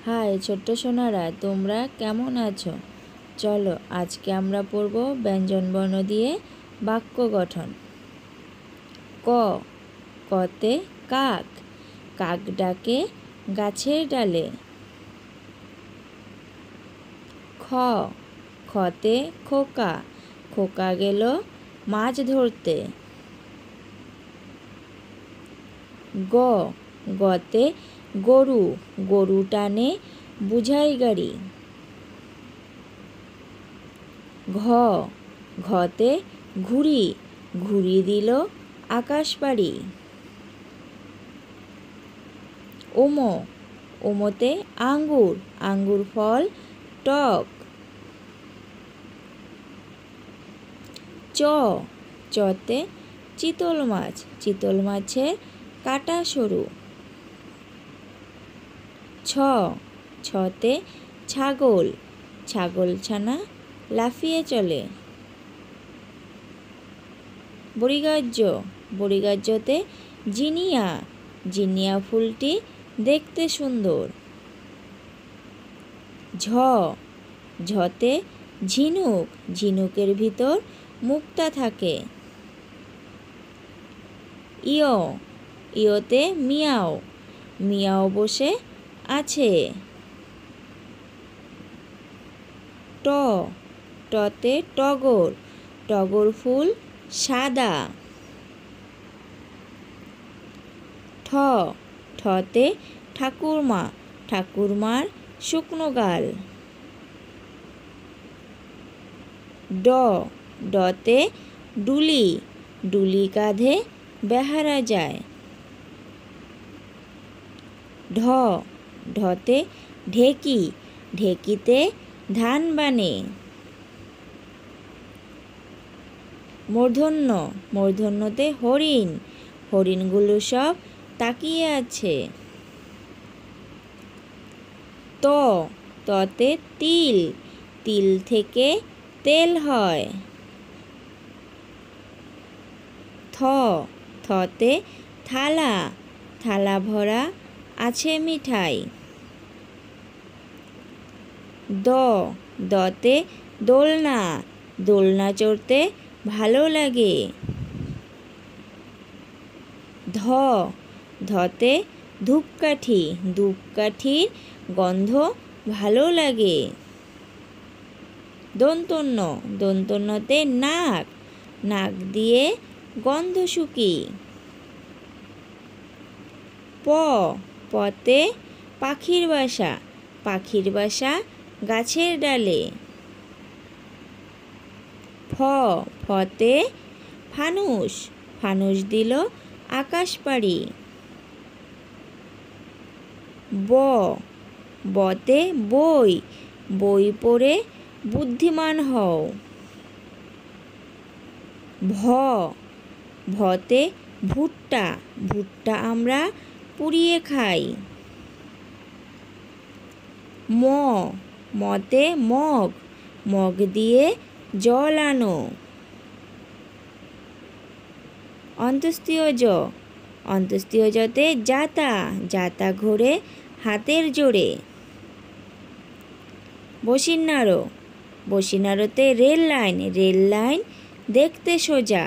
High ছোট্ট সোনারা, তোমরা কেমন আছো? চলো আজকে আমরা পড়ব ব্যঞ্জনবর্ণ দিয়ে বাক্য গঠন। ক, কতে কাক, কাক ডাকে গাছের ডালে। খ, খতে খোকা, খোকা গেল মাছ ধরতে। গ, গতে গরু, গরু টানে বুঝাই গাড়ি। ঘ, ঘতে ঘুড়ি, ঘুড়ি দিল আকাশ পাড়ি। ওম, ওমতে আঙ্গুর, আঙ্গুর ফল টক। চ, চতে চিতল মাছ, চিতল মাছের কাঁটা সরু। ছ, ছতে ছাগল, ছাগল ছানা লাফিয়ে চলে। বরিগাহ্য, বরিগাহ্যতে জিনিয়া, জিনিয়া ফুলটি দেখতে সুন্দর। ঝ, ঝতে ঝিনুক, ঝিনুকের ভিতর মুক্তা থাকে। ইয়, ইয়তে মিয়াও, মিয়াও বসে আছে। ট, টতে টগর, টগর ফুল সাদা। ঠ, ঠতে ঠাকুরমা, ঠাকুরমার শুকনো গাল। ড, ডতে ডুলি, ডুলি কাঁধে বেহারা যায়। ঢ, ঢতে ঢেকি, ঢেকিতে ধান বানে। মূর্ধন্য, মূর্ধন্যতে হরিণ, হরিণগুলো সব তাকিয়ে আছে। ত, ততে তিল, তিল থেকে তেল হয়। থ, থতে থালা, থালা ভরা আছে মিঠাই। দ, দতে দোলনা, দোলনা চড়তে ভালো লাগে। ধ, ধতে ধূপকাঠি, ধূপকাঠির গন্ধ ভালো লাগে। দন্তন্য, দন্তন্যতে নাক, নাক দিয়ে গন্ধ শুকি। প, পতে পাখির বাসা, পাখির বাসা গাছের ডালে। ফ, ফতে ফানুস, ফানুস দিল আকাশ পাড়ি। ব, বতে বই, বই পড়ে বুদ্ধিমান হও। ভ, ভতে ভুট্টা, ভুট্টা আমরা পুড়িয়ে খাই। ম, মতে মগ, মগ দিয়ে জল আনো। অন্ত্যেষ্টিয় জ, অন্ত্যেষ্টিয় জতে যাতা, যাতা ঘোরে হাতের জোরে। বসিন্যার, বসিন্যারতে রেল লাইন, রেল লাইন দেখতে সোজা।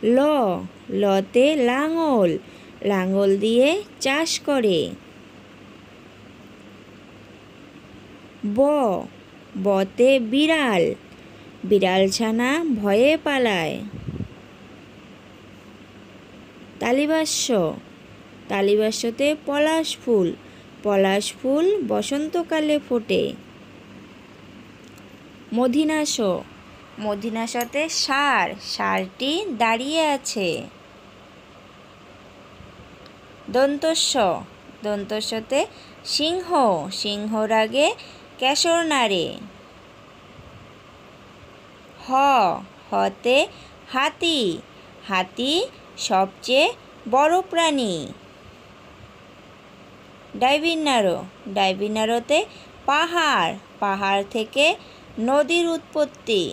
ল, লতে লাঙল, লাঙল দিয়ে চাষ করে। ব, বতে বিড়াল, বিড়াল ছানা ভয়ে পালায়। তালিবাস্য, তালিবাস্যতে পলাশ ফুল, পলাশ ফুল বসন্তকালে ফোটে। মধিনাস, মধিনাসতে ষাঁড়, ষাঁড়টি দাঁড়িয়ে আছে। দন্তস্ব, দন্তস্বতে সিংহ, সিংহ রাগে কেশর নাড়ে। হ, হতে হাতি, হাতি সবচেয়ে বড় প্রাণী। ডাইভিন্যার, ডাইভিন্যারতে পাহাড়, পাহাড় থেকে নদীর উৎপত্তি।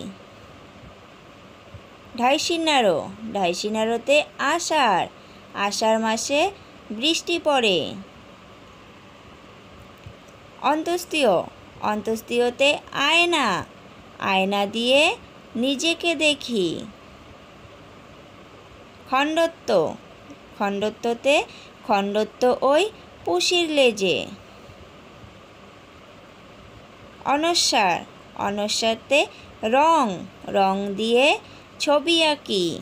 ঢাইশিন্যার, ঢাইশিন্যারতে আষাঢ়, আষাঢ় মাসে বৃষ্টি পড়ে। অন্ত্যেষ্টিয় অন্ত্যেষ্টিয়তে আয়না আয়না দিয়ে নিজেকে দেখি। খণ্ডত্ব খণ্ডত্বতে খণ্ডত্ব ওই পুষির লেজে। অনস্বার অনস্বারতে রং রং দিয়ে ছবি আঁকি।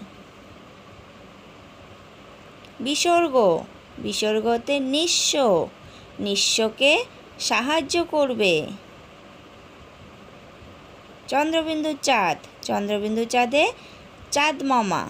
বিসর্গ বিসর্গতে নিঃস্ব নিঃস্বকে সাহায্য করবে। চন্দ্রবিন্দু চাঁদ চন্দ্রবিন্দু চাঁদে চাঁদ মামা।